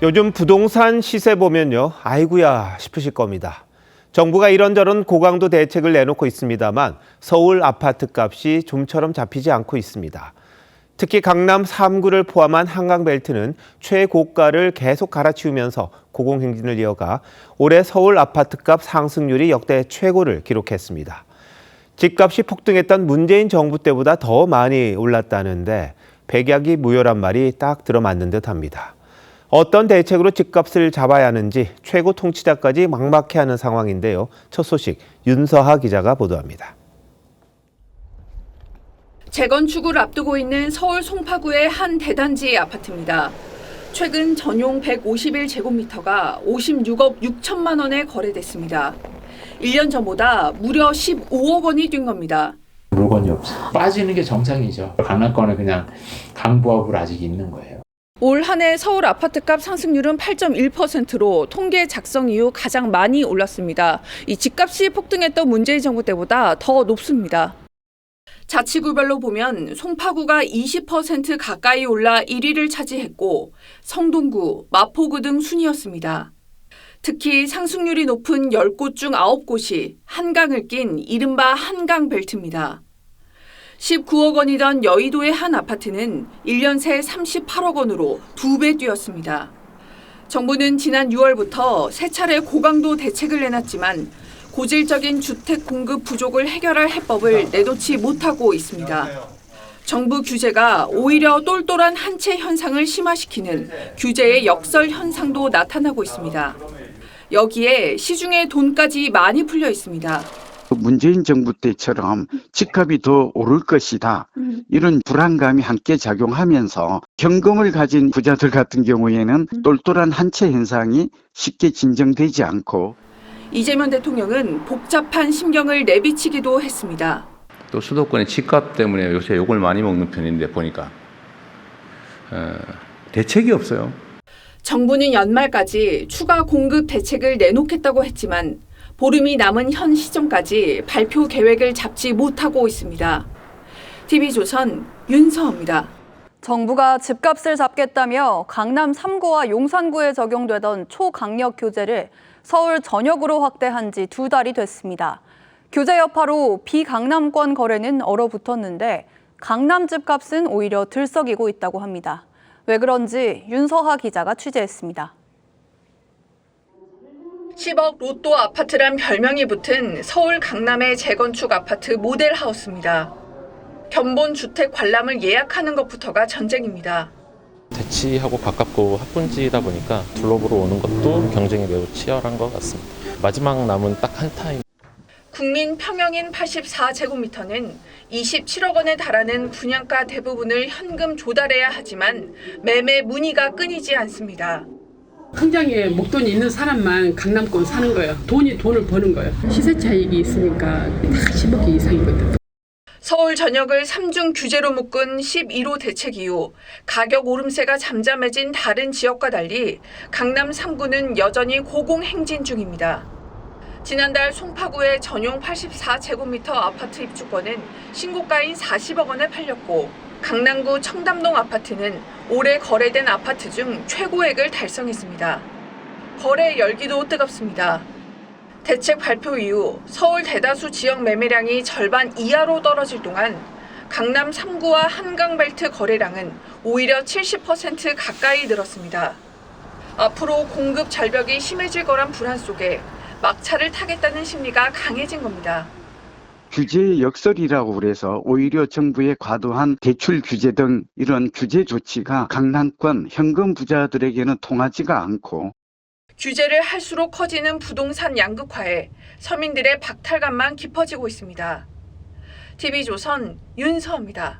요즘 부동산 시세 보면요, 아이고야 싶으실 겁니다. 정부가 이런저런 고강도 대책을 내놓고 있습니다만 서울 아파트 값이 좀처럼 잡히지 않고 있습니다. 특히 강남 3구를 포함한 한강벨트는 최고가를 계속 갈아치우면서 고공행진을 이어가 올해 서울 아파트값 상승률이 역대 최고를 기록했습니다. 집값이 폭등했던 문재인 정부 때보다 더 많이 올랐다는데 백약이 무효란 말이 딱 들어맞는 듯합니다. 어떤 대책으로 집값을 잡아야 하는지 최고 통치자까지 막막해하는 상황인데요. 첫 소식 윤서하 기자가 보도합니다. 재건축을 앞두고 있는 서울 송파구의 한 대단지 아파트입니다. 최근 전용 151제곱미터가 56억 6천만 원에 거래됐습니다. 1년 전보다 무려 15억 원이 뛴 겁니다. 물건이 없어. 빠지는 게 정상이죠. 강남권은 그냥 강보합으로 아직 있는 거예요. 올 한 해 서울 아파트값 상승률은 8.1%로 통계 작성 이후 가장 많이 올랐습니다. 이 집값이 폭등했던 문재인 정부 때보다 더 높습니다. 자치구별로 보면 송파구가 20% 가까이 올라 1위를 차지했고 성동구, 마포구 등 순이었습니다. 특히 상승률이 높은 10곳 중 9곳이 한강을 낀 이른바 한강벨트입니다. 19억 원이던 여의도의 한 아파트는 1년 새 38억 원으로 2배 뛰었습니다. 정부는 지난 6월부터 세 차례 고강도 대책을 내놨지만 고질적인 주택 공급 부족을 해결할 해법을 내놓지 못하고 있습니다. 정부 규제가 오히려 똘똘한 한 채 현상을 심화시키는 규제의 역설 현상도 나타나고 있습니다. 여기에 시중에 돈까지 많이 풀려 있습니다. 문재인 정부 때처럼 집값이 더 오를 것이다. 이런 불안감이 함께 작용하면서 현금을 가진 부자들 같은 경우에는 똘똘한 한 채 현상이 쉽게 진정되지 않고 이재명 대통령은 복잡한 심경을 내비치기도 했습니다. 또 수도권의 집값 때문에 요새 욕을 많이 먹는 편인데 보니까 대책이 없어요. 정부는 연말까지 추가 공급 대책을 내놓겠다고 했지만 보름이 남은 현 시점까지 발표 계획을 잡지 못하고 있습니다. TV조선 윤서입니다. 정부가 집값을 잡겠다며 강남 3구와 용산구에 적용되던 초강력 규제를 서울 전역으로 확대한 지 2달이 됐습니다. 규제 여파로 비강남권 거래는 얼어붙었는데 강남 집값은 오히려 들썩이고 있다고 합니다. 왜 그런지 윤서하 기자가 취재했습니다. 10억 로또 아파트란 별명이 붙은 서울 강남의 재건축 아파트 모델하우스입니다. 견본 주택 관람을 예약하는 것부터가 전쟁입니다. 대치하고 가깝고 합분지다 보니까 둘러보러 오는 것도 경쟁이 매우 치열한 것 같습니다. 마지막 남은 딱 한 타임. 국민 평형인 84제곱미터는 27억 원에 달하는 분양가 대부분을 현금 조달해야 하지만 매매 문의가 끊이지 않습니다. 통장에 목돈이 있는 사람만 강남권 사는 거예요. 돈이 돈을 버는 거예요. 시세 차익이 있으니까 다 10억 이상이거든. 서울 전역을 3중 규제로 묶은 11호 대책 이후 가격 오름세가 잠잠해진 다른 지역과 달리 강남 3구는 여전히 고공행진 중입니다. 지난달 송파구의 전용 84제곱미터 아파트 입주권은 신고가인 40억 원에 팔렸고 강남구 청담동 아파트는 올해 거래된 아파트 중 최고액을 달성했습니다. 거래 열기도 뜨겁습니다. 대책 발표 이후 서울 대다수 지역 매매량이 절반 이하로 떨어질 동안 강남 3구와 한강벨트 거래량은 오히려 70% 가까이 늘었습니다. 앞으로 공급 절벽이 심해질 거란 불안 속에 막차를 타겠다는 심리가 강해진 겁니다. 규제의 역설이라고 그래서 오히려 정부의 과도한 대출 규제 등 이런 규제 조치가 강남권 현금 부자들에게는 통하지가 않고 규제를 할수록 커지는 부동산 양극화에 서민들의 박탈감만 깊어지고 있습니다. TV조선 윤서입니다.